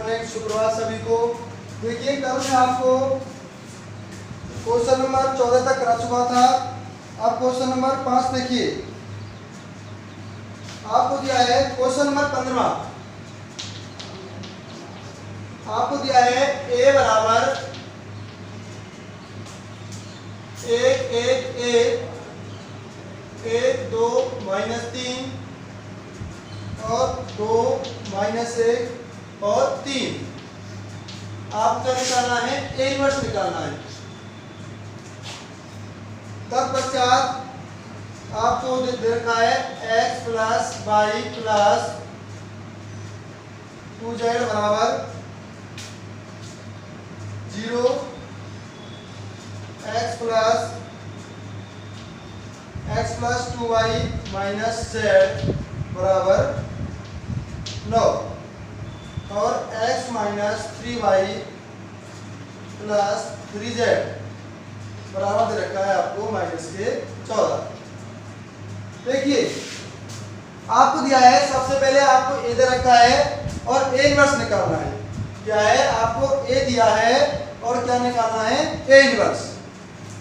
Morning, सुप्रभात सभी को। देखिए कल मैं आपको क्वेश्चन नंबर 14 तक करा चुका था। अब क्वेश्चन नंबर 5 देखिए, आपको दिया है क्वेश्चन नंबर 15। आपको दिया है a बराबर 1 1 1 1 2 -3 और 2 -1 और 3। आपको निकालना है a इनवर्स निकालना है। तत्पश्चात आपको देखना है x plus Y plus 2z बराबर 0, x plus 2y minus z बराबर 9 और x minus 3y plus 3z बराबर दे रखा है आपको माइनस के 14। देखिए आपको दिया है, सबसे पहले आपको a दे रखा है और a इनवर्स निकालना है। क्या है, आपको a दिया है और क्या निकालना है, a इनवर्स।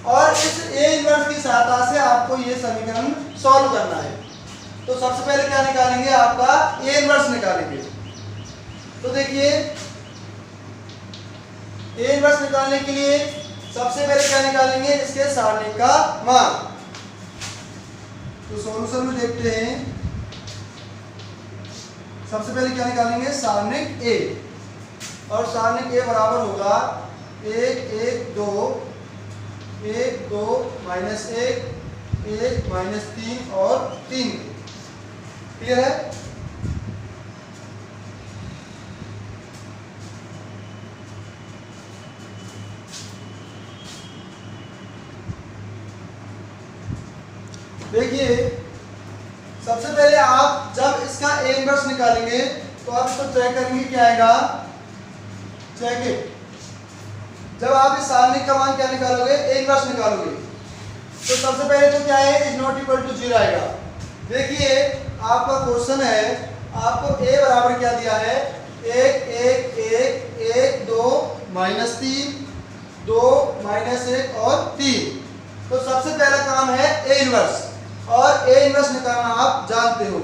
और इस a इनवर्स की सहायता से आपको ये समीकरण सॉल्व करना है। तो सबसे पहले क्या निकालेंगे, आपका a इनवर्स निकालेंगे। तो देखिए a इनवर्स निकालने के लिए सबसे पहले क्या निकालेंगे, इसके सारणिक का मान। तो सॉल्यूशन में देखते हैं, सबसे पहले क्या निकालेंगे, सारणिक a। और सारणिक a बराबर होगा 1 1 2 1 2 -1 1 -3 और 3। क्लियर है। देखिए सबसे पहले आप जब इसका a इनवर्स निकालेंगे तो आप इसको चेक करेंगे, क्या आएगा, चेक इट। जब आप इस सारणिक का मान क्या निकालोगे, a इनवर्स निकालोगे, तो सबसे पहले तो क्या है, इज नॉट इक्वल टू 0 आएगा। देखिए आपका क्वेश्चन है, आपको a बराबर क्या दिया है, 1 1 1 1 2 -3 2 -1 और 3। तो सबसे पहला काम है a इनवर्स, और a इनवर्स निकालना आप जानते हो।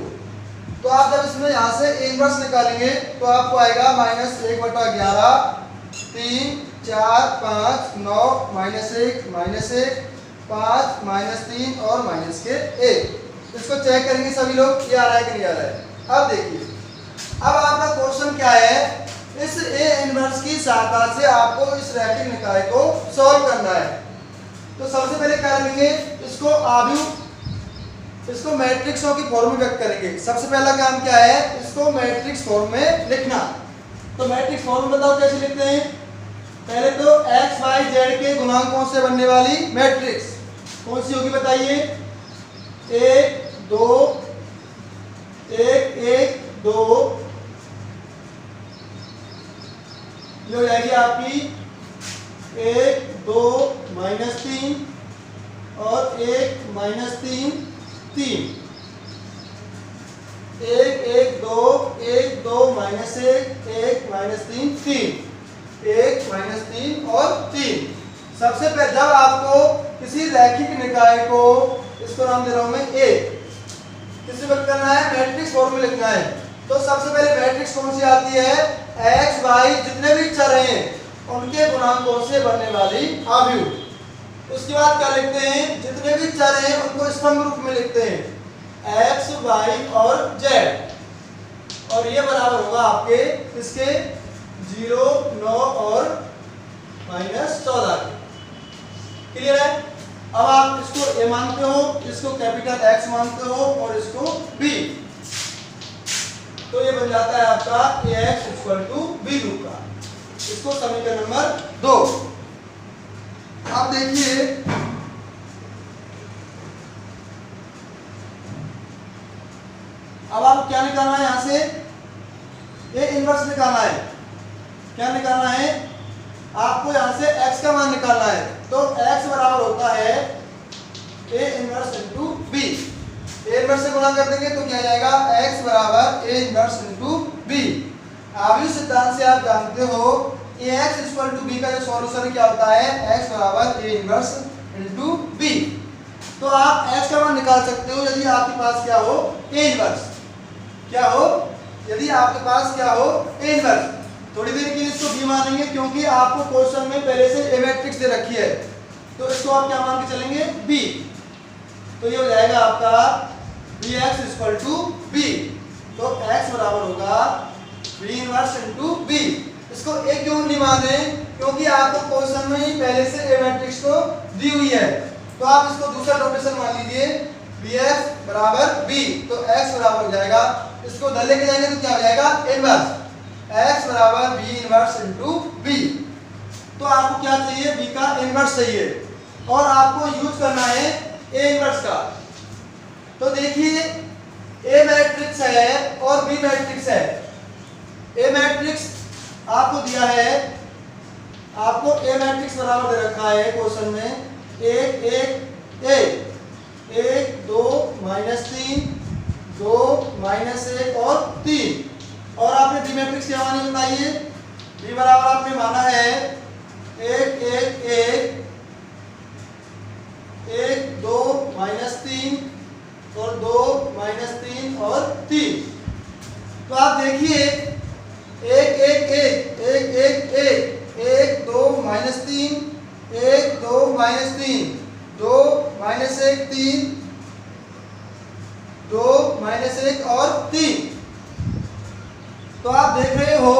तो आप जब इसमें यहाँ से a इनवर्स निकालेंगे तो आपको आएगा -1/11 3 4 5 9 -1 -1 5 -3 और माइनस के 1। इसको चेक करेंगे सभी लोग, ये आ रहा है कि नहीं आ रहा है। अब देखिए, अब आपका क्वेश्चन क्या है, इस a इनवर्स की सहायता से आपको इस रैखिक निकाय को सॉल्व करना है। तो सबसे पहले क्या करेंगे, इसको आव्यूह, इसको मैट्रिक्सों की फॉर्म में व्यक्त करेंगे। सबसे पहला काम क्या है, इसको मैट्रिक्स फॉर्म में लिखना। तो मैट्रिक्स फॉर्म में बताओ कैसे लिखते हैं। पहले तो x y z के गुणांकों से बनने वाली मैट्रिक्स कौन सी होगी बताइए, 1 2 1 1 2, ये हो जाएगी आपकी 1 2 -3 और 1 -3 3, 1 1 2 1 2 -1 1 -3 3 1 -3 और 3। सबसे पहले जब आपको किसी रैखिक निकाय को, इसको नाम दे रहा हूं मैं a, किसी वक्त करना है, मैट्रिक्स फॉर्म में लिखना है। तो सबसे पहले मैट्रिक्स कौन सी आती है, x y जितने भी चर हैं उनके गुणांकों से बनने वाली आव्यूह। उसके बाद क्या लिखते हैं, जितने भी चर हैं उनको स्तंभ रूप में लिखते हैं, x y और z। और ये बराबर होगा आपके इसके 0 9 और -14 के। क्लियर है। अब आप इसको a मानते हो, इसको कैपिटल X मानते हो और इसको b, तो ये बन जाता है आपका ax = b रूप का। इसको समीकरण नंबर 2। आप देखिए अब आप क्या निकालना है, यहां से a इनवर्स निकालना है। क्या निकालना है, आपको यहां से x का मान निकालना है। तो x बराबर होता है a inverse × b। a inverse से गुणा कर देंगे तो क्या आ जाएगा, x बराबर a इनवर्स × b। आवर्त सिद्धांत से आप जानते हो ax इक्वल टू बी का जो सॉल्यूशन क्या होता है, x बराबर a इनवर्स इनटू b। तो आप x का मान निकाल सकते हो यदि आपके पास क्या हो, a इनवर्स क्या हो, यदि आपके पास क्या हो, a इनवर्स। थोड़ी देर के लिए इसको b मानेंगे क्योंकि आपको क्वेश्चन में पहले से a मैट्रिक्स दे रखी है, तो इसको आप क्या मान के चलेंगे, b। तो ये हो जाएगा आपका bx इक्वल टू b। तो x बराबर होगा b इनवर्स इनटू b। इसको एक क्यों नहीं माने, क्योंकि आपको क्वेश्चन में ही पहले से ए मैट्रिक्स को दी हुई है। तो आप इसको दूसरा नोटेशन मान लीजिए bx बराबर b। तो x बराबर हो जाएगा, इसको उधर लेके जाएंगे तो क्या हो जाएगा, इनवर्स x बराबर b इनवर्स इनटू b। तो आपको क्या चाहिए, b का इनवर्स चाहिए और आपको यूज करना है a इनवर्स का। तो देखिए a मैट्रिक्स है और b मैट्रिक्स है। a मैट्रिक्स आपको दिया है, आपको a मैट्रिक्स बराबर दे रखा है क्वेश्चन में 1 1 1 1 2 -3 2 -1 और 3। और आपने b मैट्रिक्स क्या मानी बताइए, b बराबर आपने माना है 1 1 1 1 2 -3 और 2 -3 और 3। तो आप देखिए 1 1 1 1 1 1 1 2 -3 1 2 -3 2 -1 3 2 -1 और 3। तो आप देख रहे हो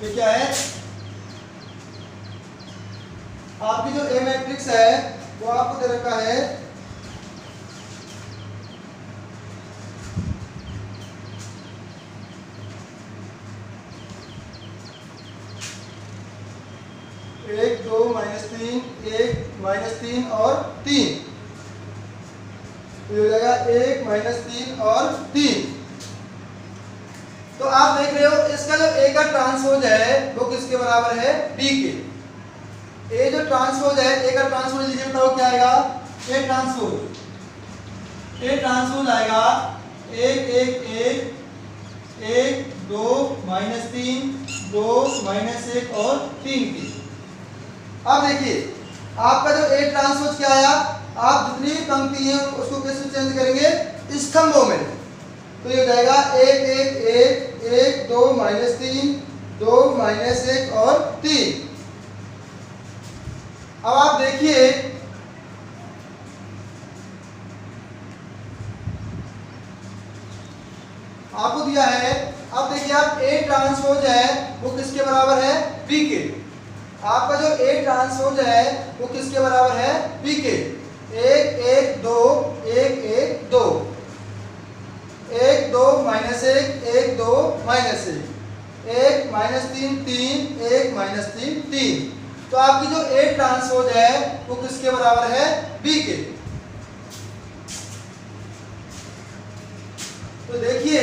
ये क्या है, आपकी जो ए मैट्रिक्स है वो आपको दे रखा है 1 2 -3 1 -3 और 3। हो जाएगा 1 -3 और 3। तो आप देख रहे हो इसका जो ए का ट्रांसपोज है वो किसके बराबर है, बी के। ए जो ट्रांसपोज है, ए का ट्रांसपोज लीजिए, बताओ क्या आएगा, ए ट्रांसपोज। ए ट्रांसपोज आएगा 1 1 1 1 2 -3 2 -1 और 3 की। अब देखिए आपका जो ए ट्रांसपोज क्या आया, आप जितनी भी पंक्ति है उसको कैसे चेंज करेंगे, स्तंभों में। तो ये हो जाएगा 1 1 1 1 2 -3 2 -1 और 3। अब आप देखिए आपको दिया है, अब देखिए आप ए ट्रांसपोज है वो किसके बराबर है, बी के। आपका जो ए ट्रांसपोज है वो किसके बराबर है, बी के। 1 1 2 1 1 2 1 2 -1 1 2 -1 1 -3 3 1 -3 3। तो आपकी जो ए ट्रांसपोज है वो किसके बराबर है, बी के। तो देखिए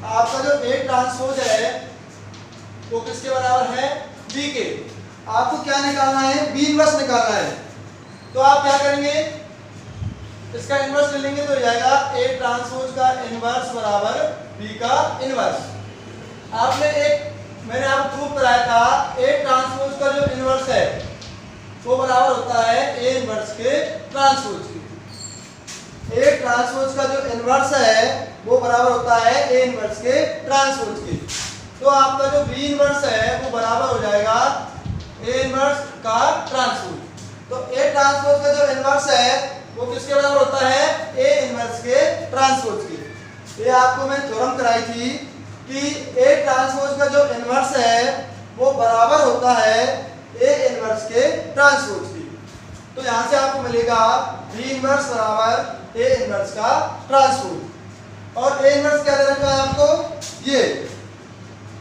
आपका जो ए ट्रांसपोज है वो किसके बराबर है, बी के। आपको क्या निकालना है, बी इनवर्स निकालना है। तो आप क्या करेंगे, इसका इनवर्स ले लेंगे तो हो जाएगा ए ट्रांसपोज का इनवर्स बराबर बी का इनवर्स। आपने मैंने आपको प्रूव कराया था ए ट्रांसपोज का जो इनवर्स है वो बराबर होता है ए इनवर्स के ट्रांसपोज की। ए ट्रांसपोज का जो इनवर्स है वो बराबर होता है ए इनवर्स के ट्रांसपोज की। तो आपका जो बी इनवर्स है वो बराबर हो जाएगा ए इनवर्स का ट्रांसपोज। तो ए ट्रांसपोज का जो इनवर्स है वो किसके बराबर होता है, ए इनवर्स के ट्रांसपोज की। ये आपको मैं थ्योरम कराई थी कि ए ट्रांसपोज का जो इनवर्स है वो बराबर होता है ए इनवर्स के ट्रांसपोज की। तो यहां से आपको मिलेगा बी इनवर्स बराबर ए इनवर्स का ट्रांसपोज। और ए इनवर्स क्या दे रखा है आपको, ये।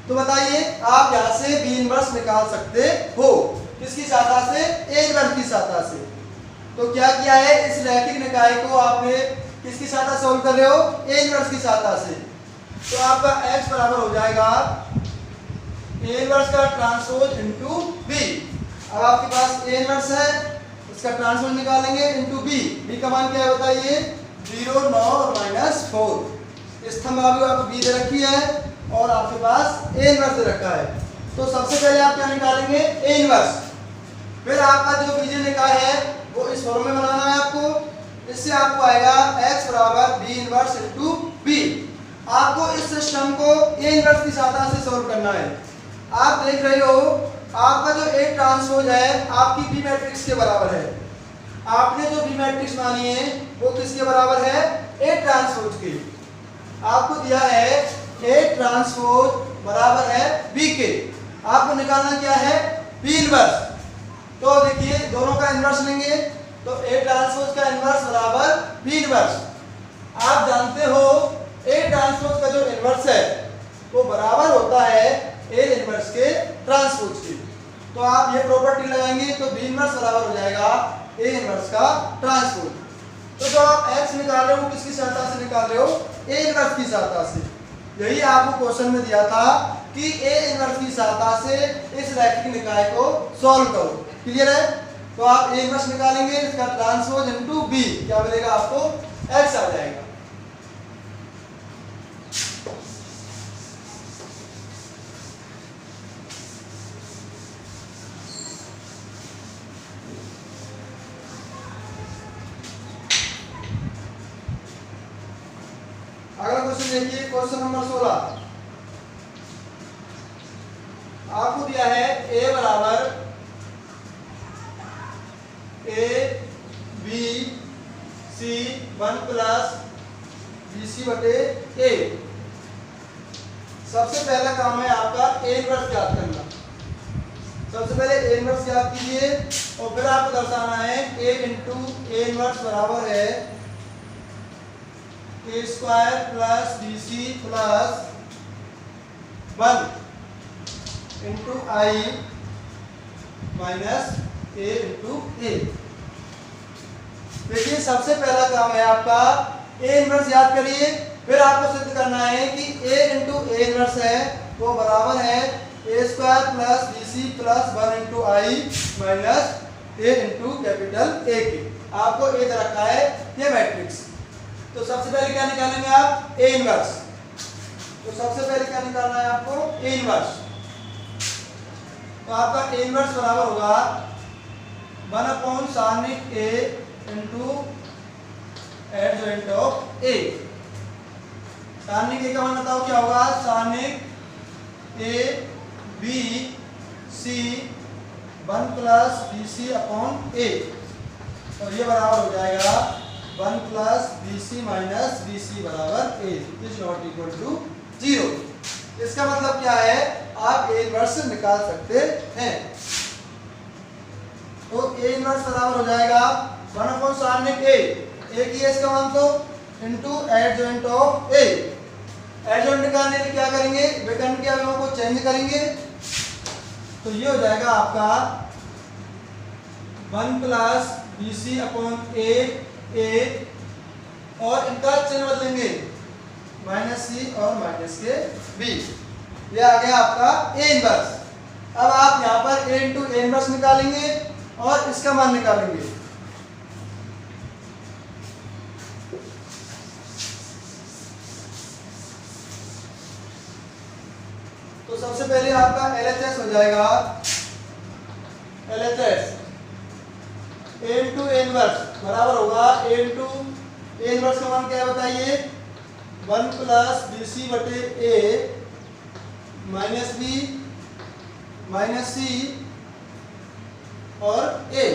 तो बताइए आप यहां से बी इनवर्स निकाल सकते हो, किसकी सहायता से, ए इनवर्स की सहायता से। तो क्या किया है, इस रैखिक निकाय को आपने किसकी सहायता से सोल्व कर रहे हो, ए इनवर्स की सहायता से। तो आपका x बराबर हो जाएगा ए इनवर्स का ट्रांसपोज इनटू बी। अब आपके पास ए इनवर्स है, इसका ट्रांसपोज निकालेंगे इनटू बी। बी का मान क्या है बताइए? 0, 9 और -4। स्तंभ आपको बी दे रखी है और आपके पास ए इनवर्स दे रखा है। तो सबसे पहले आप क्या निकालेंगे? A inverse. फिर आपका जो बीजीय निकाय है वो इस फॉर्म में बनाना है आपको। इससे आपको आएगा x बराबर बी इनवर्स इनटू बी। आपको इस सिस्टम को ए इनवर्स की सहायता से सॉल्व करना है। आप देख रहे हो आपका जो ए ट्रांसपोज है आपकी बी मैट्रिक्स के बराबर है। आपने जो बी मैट्रिक्स मानी है वो किसके बराबर है? ए ट्रांसपोज के। आपको दिया है ए ट्रांसपोज बराबर है बी के। आपको निकालना क्या है? B inverse. तो देखिए दोनों का इनवर्स लेंगे तो ए ट्रांसपोज का इनवर्स बराबर बी इनवर्स। आप जानते हो ए ट्रांसपोज का जो इनवर्स है वो बराबर होता है ए इनवर्स के ट्रांसपोज के। तो आप ये प्रॉपर्टी लगाएंगे तो बी इनवर्स बराबर हो जाएगा ए इनवर्स का ट्रांसपोज। तो जो आप x निकाल रहे हो किसकी सहायता से निकाल रहे हो? ए इनवर्स की सहायता से। यही आपको क्वेश्चन में दिया था कि ए इनवर्स की सहायता से इस रैखिक निकाय को सॉल्व करो। क्लियर है? तो आप ए इनवर्स निकालेंगे, इसका ट्रांसपोज इनटू बी क्या मिलेगा आपको? x आ जाएगा। अगला क्वेश्चन देखिए, क्वेश्चन नंबर 16। आपको दिया है a बराबर A B C 1 plus B C बटे ए। सबसे पहला काम है आपका ए इनवर्स ज्ञात करना। सबसे पहले ए इनवर्स ज्ञात कीजिए और फिर आपको दर्शाना है a इंटू ए इनवर्स बराबर है A square plus B C plus 1 into I minus A into A. देखिए सबसे पहला काम है आपका ए इनवर्स याद करिए। फिर आपको सिद्ध करना है कि a इंटू ए इनवर्स है वो बराबर है A square plus B C plus 1 into I minus A into capital A के। आपको ए दे रखा है ये मैट्रिक्स। तो सबसे पहले क्या निकालेंगे आप? A inverse. तो सबसे पहले क्या निकालना है आपको? A inverse. तो आपका ए इनवर्स बराबर होगा 1 सारणिक A into adjoint of A. सारणिक ए का मान बताओ क्या होगा? सारणिक A B C 1 plus B C upon A. और ये बराबर हो जाएगा 1 plus B C minus B C बराबर A is not equal to 0। इसका मतलब क्या है? आप ए इनवर्स निकाल सकते हैं। तो ए इनवर्स बराबर हो जाएगा 1 सारणिक ए की इसका मान तो into adjoint of A. Adjoint निकालने के लिए क्या करेंगे? विकर्ण के अवयवों को चेंज करेंगे। तो ये हो जाएगा आपका 1 plus B C upon A और इनका चिन्ह बदलेंगे माइनस सी और माइनस के बी। ये आ गया आपका ए इनवर्स। अब आप यहाँ पर ए इंटू ए इनवर्स निकालेंगे और इसका मान निकालेंगे। तो सबसे पहले आपका LHS हो जाएगा LHS A into A inverse बराबर होगा ए इंटू ए इनवर्स का मान क्या है बताइए? 1 प्लस बी सी बटे A minus B minus C और ए।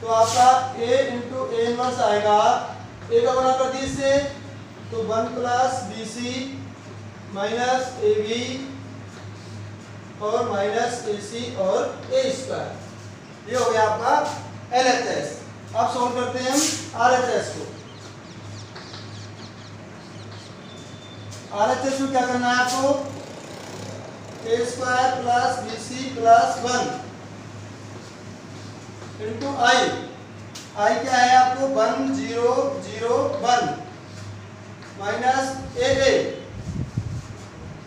तो आपका a इंटू ए इनवर्स आएगा a का गुणा कर दीजिए तो 1 plus B C minus A B और माइनस ए सी और ए स्क्वायर। ये हो गया आपका LHS। अब सॉल्व करते हैं हम RHS को। RHS में क्या करना है आपको? A square plus B C plus 1 into I. I क्या है आपको? 1 0 0 1 माइनस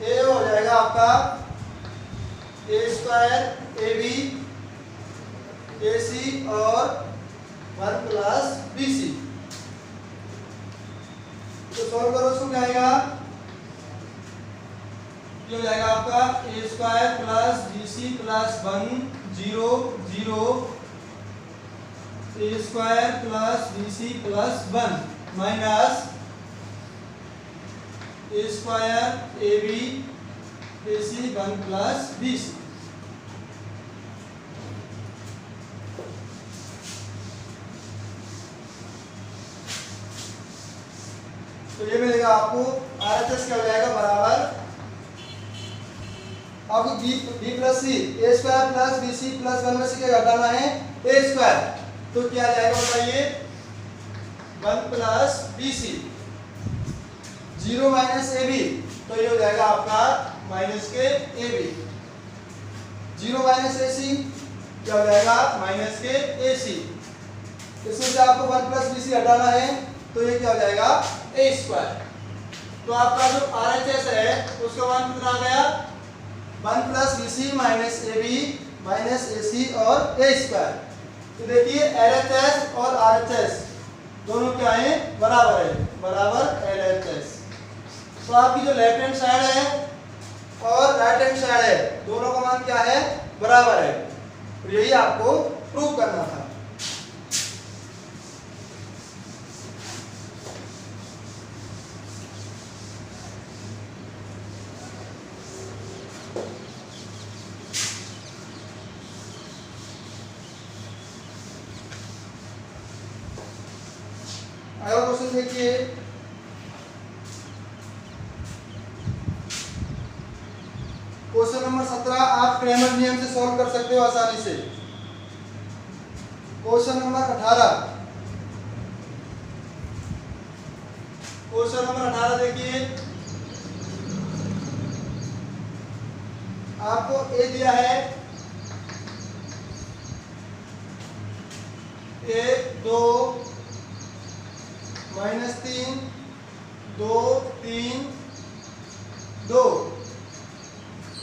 ए हो जाएगा आपका ए स्क्वायर ए बी AC और 1 प्लस BC। तो सॉल्व करो, उसको क्या आएगा, ये हो जाएगा आपका a square plus BC plus 1 0 0 a square plus BC plus 1 minus a square AB AC 1 plus BC। तो ये मिलेगा आपको RHS क्या हो जाएगा बराबर आपको b plus C a square plus BC plus 1 में से क्या घटाना है a स्क्वायर, तो क्या आ जाएगा बताइए 1 प्लस BC 0 माइनस AB, तो ये हो जाएगा आपका माइनस के AB 0 माइनस AC क्या हो जाएगा माइनस के AC। इसमें से आपको 1 प्लस BC हटाना है तो ये क्या हो जाएगा a स्क्वायर। तो आपका जो RHS है उसका मान कितना आ गया 1 plus BC minus AB minus AC और a स्क्वायर। तो देखिए LHS और RHS दोनों क्या है बराबर है, बराबर LHS। तो आपकी जो लेफ्ट हैंड साइड है और राइट हैंड साइड है दोनों का मान क्या है बराबर है। तो यही आपको प्रूव करना था। अगला क्वेश्चन देखिए, क्वेश्चन नंबर 17 आप क्रेमर नियम से सॉल्व कर सकते हो आसानी से। क्वेश्चन नंबर 18, क्वेश्चन नंबर 18 देखिए, आपको ए दिया है 1 2 माइनस 3 2 3 2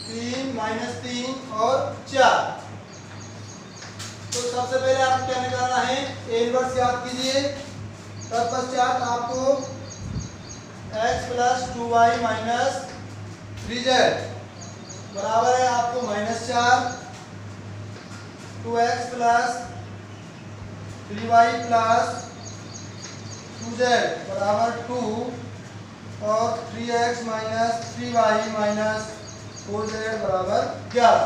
3 माइनस 3 और 4। तो सबसे पहले आपको क्या निकालना है ए इनवर्स याद कीजिए, तत्पश्चात आपको x plus 2y minus 3z बराबर है आपको minus 4 2x plus 3y plus 2z बराबर 2 और 3x minus 3y minus 4z बराबर 11।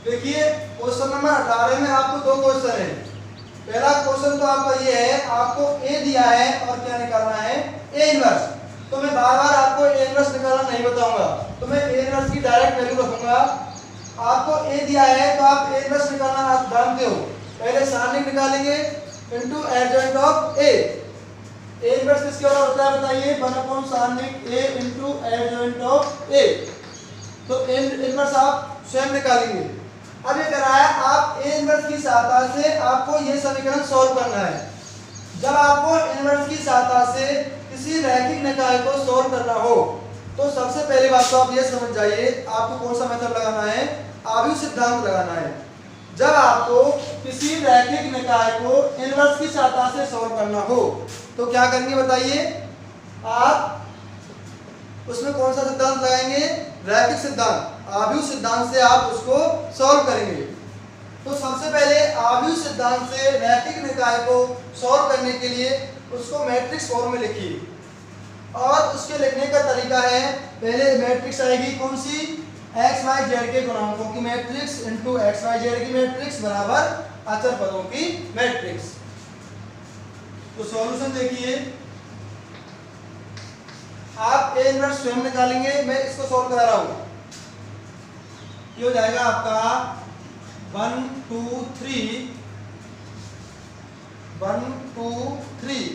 देखिए क्वेश्चन नंबर 18 में आपको दो क्वेश्चन है। पहला क्वेश्चन तो आपका ये है, आपको a दिया है और क्या निकालना है a इनवर्स। तो मैं बार बार आपको a इनवर्स निकालना नहीं बताऊंगा, तो मैं a इनवर्स की डायरेक्ट वैल्यू रखूंगा। आपको a दिया है तो आप a इनवर्स निकालना आप जानते हो, पहले सारणिक निकालेंगे into adjoint of a। a inverse किसके बराबर होता है बताइए 1 सारणिक a into adjoint of a। तो a इनवर्स आप स्वयं निकालेंगे। अब ये कराया आप a इनवर्स की सहायता से आपको ये समीकरण सॉल्व करना है। जब आपको इनवर्स की सहायता से किसी रैखिक निकाय को सॉल्व करना हो तो सबसे पहली बात तो आप ये समझ जाइए आपको कौन सा मेथड लगाना है, आव्यूह सिद्धांत लगाना है। जब आपको किसी रैखिक निकाय को इनवर्स की सहायता से सॉल्व करना हो तो क्या करेंगे बताइए, आप उसमें कौन सा सिद्धांत लगाएंगे, रैखिक सिद्धांत, आव्यूह सिद्धांत से आप उसको सॉल्व करेंगे। तो सबसे पहले आव्यूह सिद्धांत से रैखिक निकाय को सॉल्व करने के लिए उसको मैट्रिक्स फॉर्म में लिखिए। और उसके लिखने का तरीका है, पहले मैट्रिक्स आएगी कौन सी, एक्स वाई जेड के गुणांकों की matrix into X Y Z की मैट्रिक्स बराबर अचर पदों की मैट्रिक्स। तो सॉल्यूशन देखिए, आप ए इनवर्स स्वयं निकालेंगे, मैं इसको सॉल्व करा रहा हूं। ये हो जाएगा आपका 1 2 3 1 2 3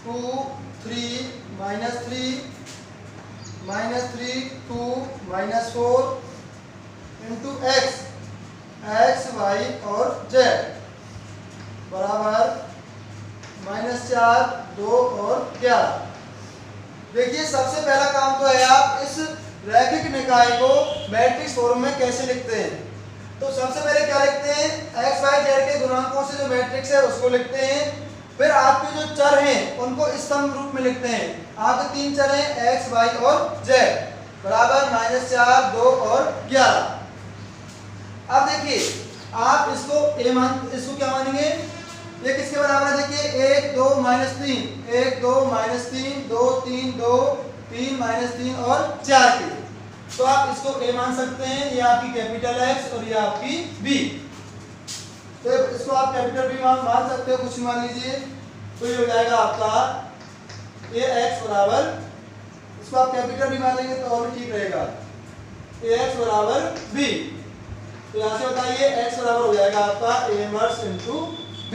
2 3 minus 3 2 minus 4 into X Y और जेड बराबर -4 2 और 11। देखिए सबसे पहला काम तो है आप इस रैखिक निकाय को मैट्रिक्स फॉर्म में कैसे लिखते हैं। तो सबसे पहले क्या लिखते हैं, एक्स वाई जेड के गुणांकों से जो मैट्रिक्स है उसको लिखते हैं। फिर आपके जो चर हैं उनको स्तंभ रूप में लिखते हैं। आपके तीन चर हैं एक्स वाई और जेड बराबर -4, 2 और 11। अब देखिए आप इसको क्या मानेंगे, ये किसके बराबर है, देखिए 1 2 -3, 1 2 -3, 2 3 2 3 -3 और 4 के। तो आप इसको a मान सकते हैं, ये आपकी कैपिटल X और ये आपकी B। तो इसको आप कैपिटल B मान सकते हो, कुछ मान लीजिए। तो ये हो जाएगा आपका ये x बराबर, इसको आप कैपिटल B मान लेंगे तो और ठीक रहेगा, ax बराबर b। तो यहाँ से बताइए x बराबर हो जाएगा आपका a inverse into b।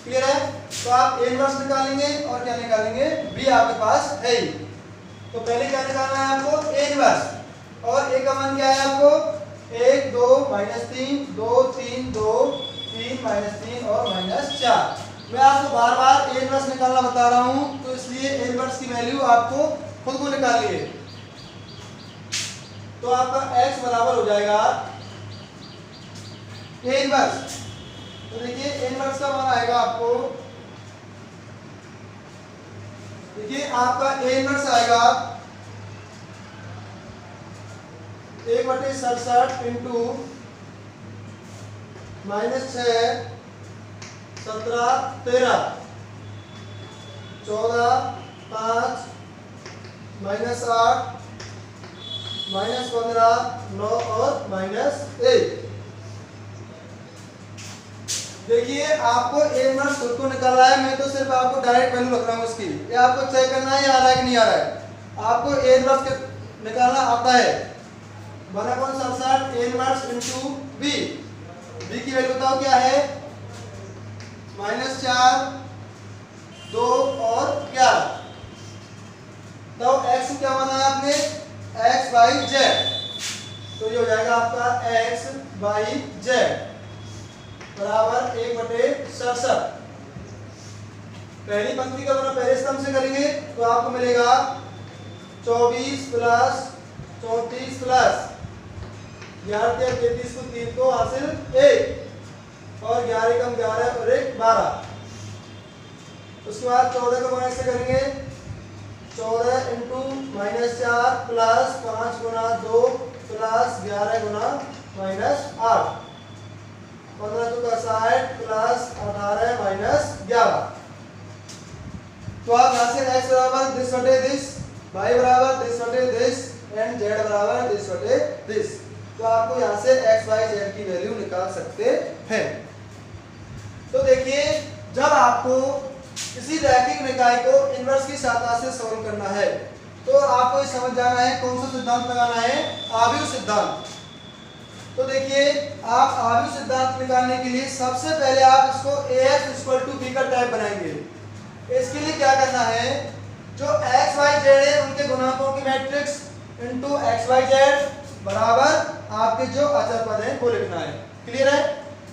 Clear है? तो आप a इनवर्स निकालेंगे और क्या निकालेंगे, b आपके पास है ही। तो पहले क्या निकालना है आपको, a इनवर्स, और a का मान क्या है आपको 1 2 -3 2 3 2 3 -3 और -4। मैं आपको बार बार a इनवर्स निकालना बता रहा हूं, तो इसलिए a इनवर्स की वैल्यू आपको खुद को निकालनी है। तो आपका x बराबर हो जाएगा a इनवर्स। तो देखिए a इनवर्स का मान आएगा आपको, देखिए आपका a इनवर्स आएगा 1/67 इंटू -6 17 13 14 5 -8 -15 9 और -1। देखिए आपको a इनवर्स खुद को निकालना है, मैं तो सिर्फ आपको डायरेक्ट वैल्यू रख रहा हूँ इसकी। ये आपको चेक करना है ये आ रहा है कि नहीं आ रहा है। आपको a इनवर्स निकालना आता है 1/67 a inverse into b। b की वैल्यू बताओ क्या है, -4 2 और 11। तो x को क्या माना है आपने, x बाई जेड। तो ये हो जाएगा आपका x बाई जेड बराबर 1/67। पहली पंक्ति का गुणा पहले स्तंभ से करेंगे तो आपको मिलेगा 24 प्लस 34 प्लस 11 33 को 3 को हासिल 1 और 11 कम 11 और 1 12। उसके बाद 14 का गुणा इससे करेंगे 14 इंटू -4 प्लस 5 गुना 2 प्लस 11 गुना -8 15 तो 60 प्लस 18 -11। तो आप यहाँ से x बराबर दिस बटे दिस, y बराबर दिस बटे दिस एंड z बराबर दिस बटे दिस। तो आपको यहाँ से x y z की वैल्यू निकाल सकते हैं। तो देखिए जब आपको किसी रैखिक निकाय को इनवर्स की सहायता से सॉल्व करना है तो आपको ये समझ जाना है कौन सा सिद्धांत लगाना है, आव्यूह सिद्धांत। तो देखिए आप आव्यूह सिद्धांत निकालने के लिए सबसे पहले आप इसको ax = b का टाइप बनाएंगे। इसके लिए क्या करना है, जो x y z है उनके गुणांकों की matrix into x y z बराबर आपके जो अचर पद हैं वो लिखना है। क्लियर है?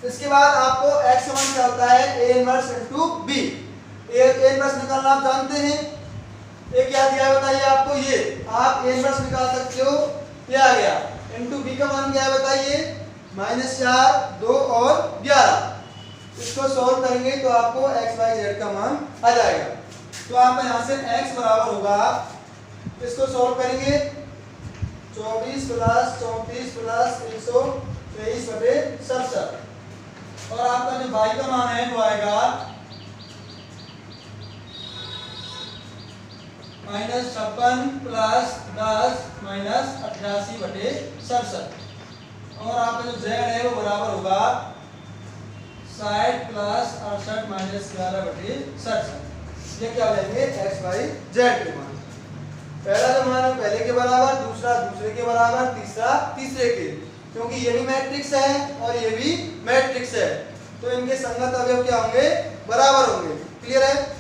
इसके बाद आपको x का मान क्या होता है, a inverse into b। a inverse निकालना आप जानते हैं, ये क्या दिया है बताइए आपको, ये आप a इनवर्स निकाल सकते हो, ये आ गया इनटू b का मान क्या है बताइए, -4 2 और 11। इसको सॉल्व करेंगे तो आपको x y z का मान आ जाएगा। तो आपका यहाँ से x बराबर होगा, इसको सॉल्व करेंगे 24 प्लस 34 प्लस 123 बटे 67 और आपका जो y का मान है वो आएगा -56 प्लस 10 -88 बटे 67 और आपका जो z है वो बराबर होगा 60 प्लस 68 - 11 बटे 67। ये क्या लेंगे, x y z के मान। पहला जो मान है पहले के बराबर, दूसरा दूसरे के बराबर, तीसरा तीसरे के, क्योंकि ये भी मैट्रिक्स है और ये भी मैट्रिक्स है तो इनके संगत अवयव क्या होंगे, बराबर होंगे। क्लियर है?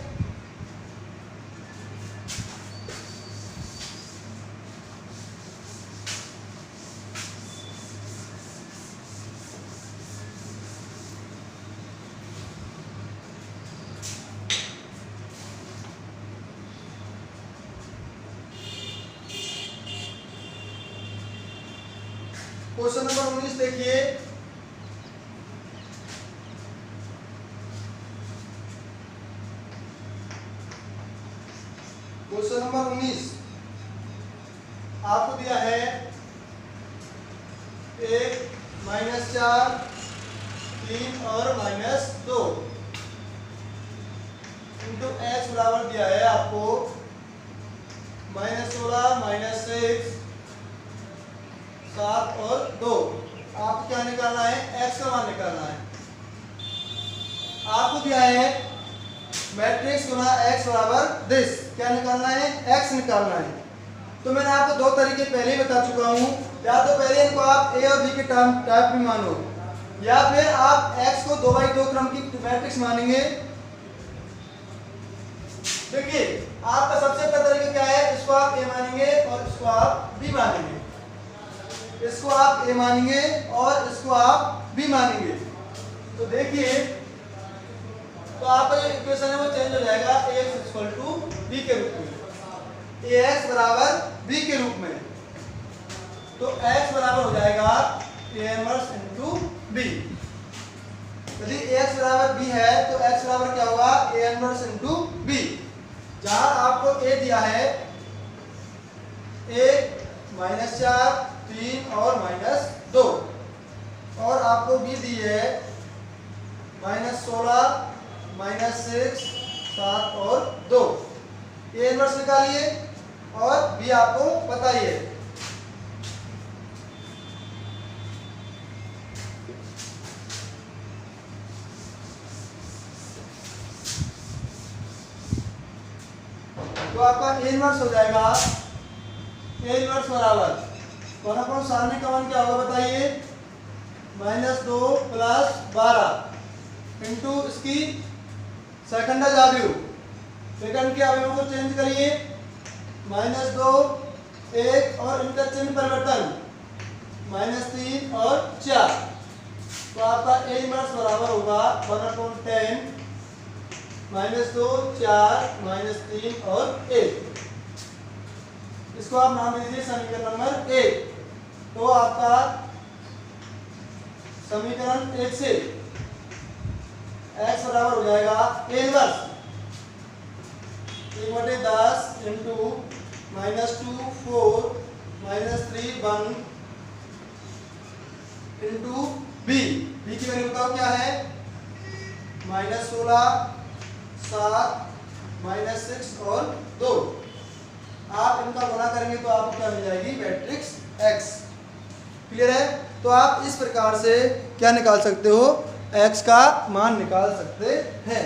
क्वेश्चन नंबर 19 देखिए। क्वेश्चन नंबर 19 आपको दिया है 1 -4 3 और -2 इंटू एक्स बराबर दिया है आपको -16 -6 7 और 2। आपको क्या निकालना है? एक्स का मान निकालना है। आपको दिया है मैट्रिक्स गुना एक्स बराबर दिस, क्या निकालना है? एक्स निकालना है। तो मैंने आपको दो तरीके पहले ही बता चुका हूं, या तो पहले इनको आप ए और बी के टाइप में मानो, या फिर आप एक्स को 2x2 क्रम की मैट्रिक्स मानेंगे। देखिए आपका सबसे अच्छा तरीका क्या है? इसको आप ए मानेंगे और इसको आप बी मानेंगे, इसको आप ए मानेंगे और इसको आप बी मानेंगे। तो देखिए, तो आपका जो इक्वेशन है वो चेंज हो जाएगा ax = b के रूप में, ax बराबर b के रूप में। तो x बराबर हो जाएगा a इनवर्स इनटू b। यदि ax बराबर b है तो x बराबर क्या होगा? a inverse into b। जहां आपको a दिया है 1 -4 3 और -2, और आपको b दी है -16 -6 7 और 2। a इनवर्स निकालिए और b आपको बताइए। तो आपका a इनवर्स हो जाएगा a इनवर्स बराबर कौन कौन सामने का मान क्या होगा बताइए? -2 + 12 इंटू इसकी सेकंड वैल्यू, सेकंड के अवयवों को चेंज करिए, -2 1 और इनका चिन्ह परिवर्तन -3 और 4। तो आपका a इनवर्स बराबर होगा 1/10 -2 4 -3 और 1। इसको आप नाम दे दीजिए समीकरण नंबर 1। तो आपका समीकरण 1 से x बराबर हो जाएगा a inverse 1/10 into -2 4 -3 1 into b। b की वैल्यू बताओ क्या है? -16 7 -6 और 2। आप इनका गुणा करेंगे तो आपको क्या मिल जाएगी? Matrix x। क्लियर है? तो आप इस प्रकार से क्या निकाल सकते हो? x का मान निकाल सकते हैं।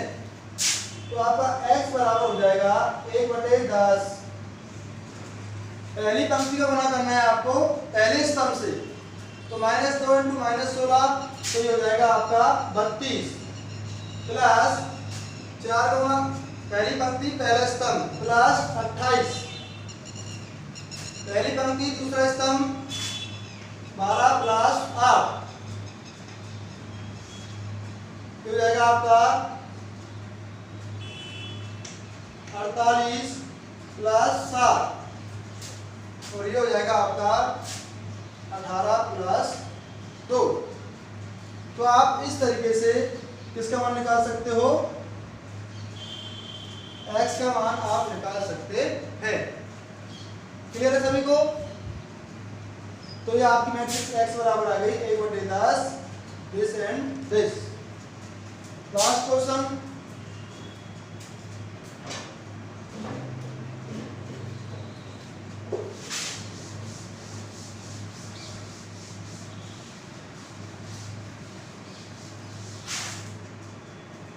तो आपका x बराबर हो जाएगा 1/10। पहली पंक्ति का गुणा करना है आपको पहले स्तंभ से, तो -2 इंटू -16 तो ये हो जाएगा आपका 32 प्लस 4 का गुणा पहली पंक्ति पहला स्तंभ प्लस 28, पहली पंक्ति दूसरा स्तंभ 12 प्लस 8 हो जाएगा आपका 48 प्लस 7 और ये हो जाएगा आपका 18 प्लस 2। तो आप इस तरीके से किसका मान निकाल सकते हो? x का मान आप निकाल सकते हैं। क्लियर है सभी को? तो ये आपकी मैट्रिक्स x बराबर आ गई 1/10 this and this. Last question,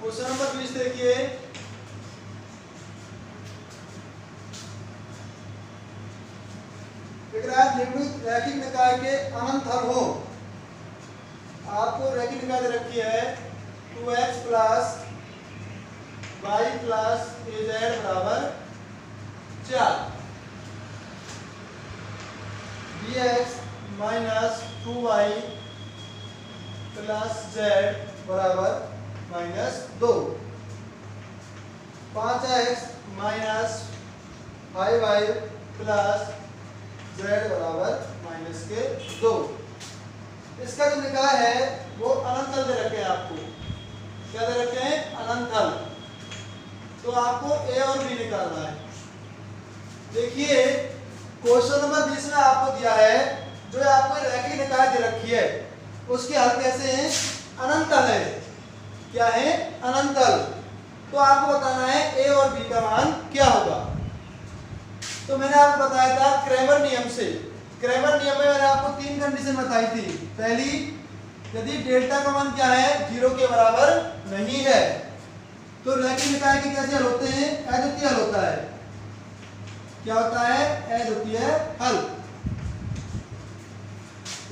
question number 20 देखिए। रैखिक निकाय के अनंत हल हो। आपको रैखिक निकाय दे रखी है 2x plus y plus az बराबर 4, dx minus 2y plus z बराबर -2, 5x minus 5y plus z बराबर -2। इसका जो निकाय है वो अनंत हल दे रखे हैं आपको। क्या दे रखे हैं? अनंत हल। तो आपको ए और बी निकालना है। देखिए क्वेश्चन नंबर 20 में आपको दिया है जो आपको रैखिक निकाय दे रखी है उसके हल कैसे हैं? अनंत हल है। क्या है? अनंत हल। तो आपको बताना है ए और बी का मान क्या होगा। तो मैंने आपको बताया था क्रैमर नियम से। क्रैमर नियम में मैंने आपको 3 कंडीशन बताई थी। पहली, यदि डेल्टा का मान क्या है? 0 के बराबर नहीं है तो रैखिक निकाय के कैसे हल होते हैं? अद्वितीय हल होता है। क्या होता है? अद्वितीय हल।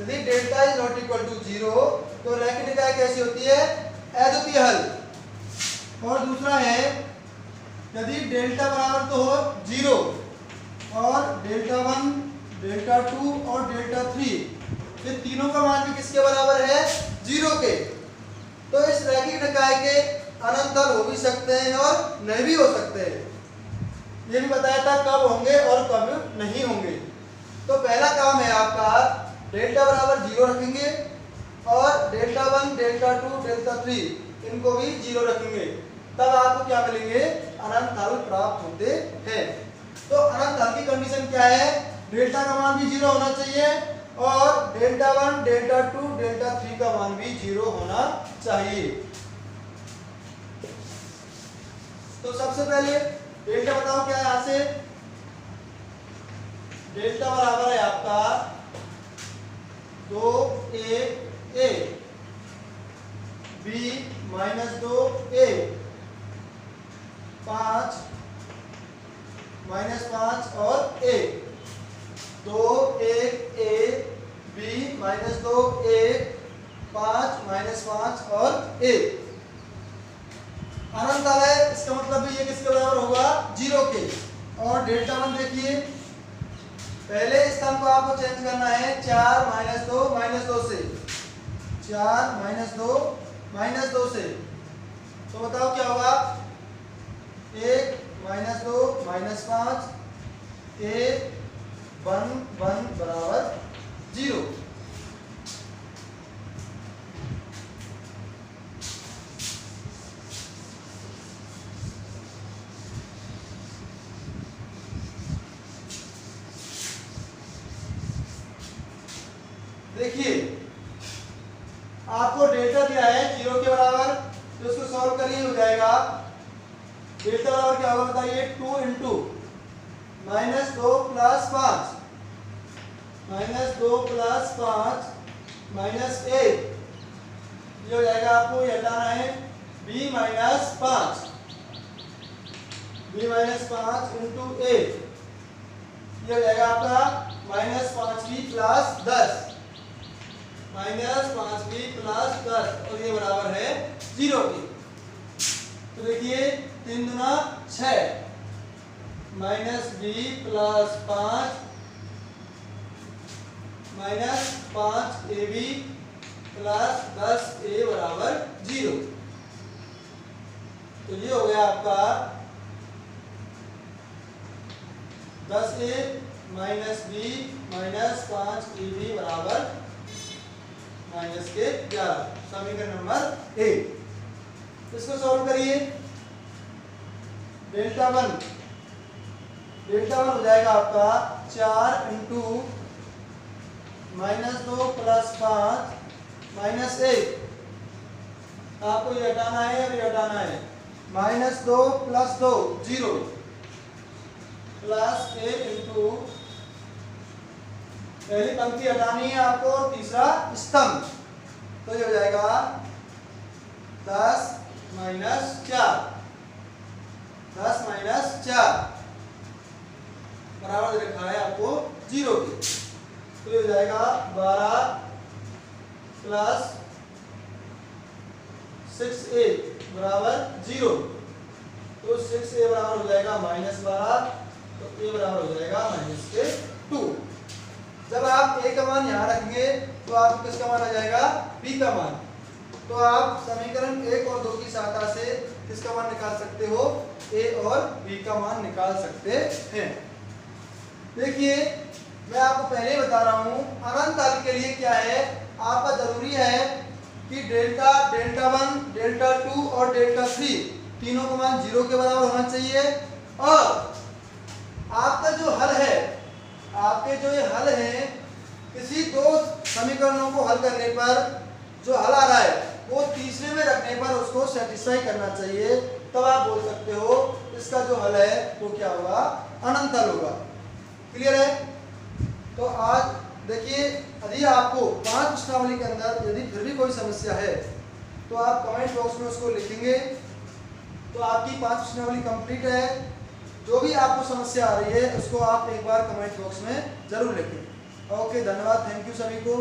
यदि delta is not equal to 0 तो रैखिक निकाय कैसी होती है? अद्वितीय हल। और दूसरा है यदि डेल्टा बराबर तो हो 0 और डेल्टा 1, डेल्टा 2 और डेल्टा 3 ये तीनों का मान भी किसके बराबर है? 0 के। तो इस रैखिक निकाय के अनंत हल हो भी सकते हैं और नहीं भी हो सकते हैं। ये भी बताया था कब होंगे और कब नहीं होंगे। तो पहला काम है आपका डेल्टा बराबर 0 रखेंगे और डेल्टा 1, डेल्टा 2, डेल्टा 3 इनको भी 0 रखेंगे। तब आपको क्या मिलेंगे? अनंत हल प्राप्त होते हैं। तो अनंत हल की कंडीशन क्या है? डेल्टा का मान भी 0 होना चाहिए और डेल्टा 1, डेल्टा 2, डेल्टा 3 का मान भी 0 होना चाहिए। तो सबसे पहले डेल्टा बताओ क्या है? यहां से डेल्टा बराबर है आपका 2a a b minus 2a 5 minus 5 और a 2 1 a b minus 2 a 5 minus 5 और a अनंत हल है। इसका मतलब भी ये किसके बराबर होगा? 0 के। और डेल्टा 1 देखिए पहले स्थान को आपको चेंज करना है 4 माइनस 2 माइनस 2 से 4 माइनस 2 से। तो बताओ क्या होगा? 1 माइनस 2 माइनस 5 1 1 1 बराबर 0। देखिए आपको डेल्टा दिया है 0 के बराबर तो इसको सॉल्व करिए हो जाएगा। डेल्टा बराबर क्या होगा बताइए? 2 into minus 2 plus 5 minus 2 plus 5 minus 1 ये हो जाएगा। आपको ये हटाना है b माइनस 5 इंटू 8 ये हो जाएगा आपका minus 5b plus 10 minus 5b plus 10 और ये बराबर है 0 के। तो देखिए 3 दूना 6 minus b plus 5 minus 5ab plus 10a बराबर 0। तो ये हो गया आपका 10a minus b minus 5ab बराबर माइनस के 11। समीकरण नंबर 1 इसको सॉल्व करिए। डेल्टा 1 हो जाएगा आपका 4 इंटू माइनस 2 प्लस 5 माइनस 1 आपको ये हटाना है और ये हटाना है। माइनस 2 प्लस 2 0 प्लस 1 इंटू पहली पंक्ति हटानी है आपको और तीसरा स्तंभ। तो ये हो जाएगा 10 माइनस 4 बराबर लिखा है आपको 0 के। तो ये हो जाएगा 12 प्लस 6a बराबर 0। तो 6a बराबर हो जाएगा माइनस 12 तो a बराबर हो जाएगा माइनस के 2। जब आप a का मान यहाँ रखेंगे तो आपको किसका मान आ जाएगा? b का मान। तो आप समीकरण 1 और 2 की सहायता से किसका मान निकाल सकते हो? a और b का मान निकाल सकते हैं। देखिए मैं आपको पहले ही बता रहा हूँ अनंत हल के लिए क्या है? आपका जरूरी है कि डेल्टा, डेल्टा 1, डेल्टा 2 और डेल्टा 3 तीनों का मान 0 के बराबर होना चाहिए। और आपका जो हल है, आपके जो ये हल है, किसी दो समीकरणों को हल करने पर जो हल आ रहा है वो तीसरे में रखने पर उसको सेटिस्फाई करना चाहिए, तब आप बोल सकते हो इसका जो हल है वो क्या होगा, अनंत हल होगा। क्लियर है? तो आज देखिए, यदि आपको 5 प्रश्नावली के अंदर यदि फिर भी कोई समस्या है तो आप कमेंट बॉक्स में उसको लिखेंगे, तो आपकी 5 प्रश्नावली कंप्लीट है। जो भी आपको समस्या आ रही है उसको आप एक बार कमेंट बॉक्स में जरूर लिखें। ओके, धन्यवाद, थैंक यू सभी को।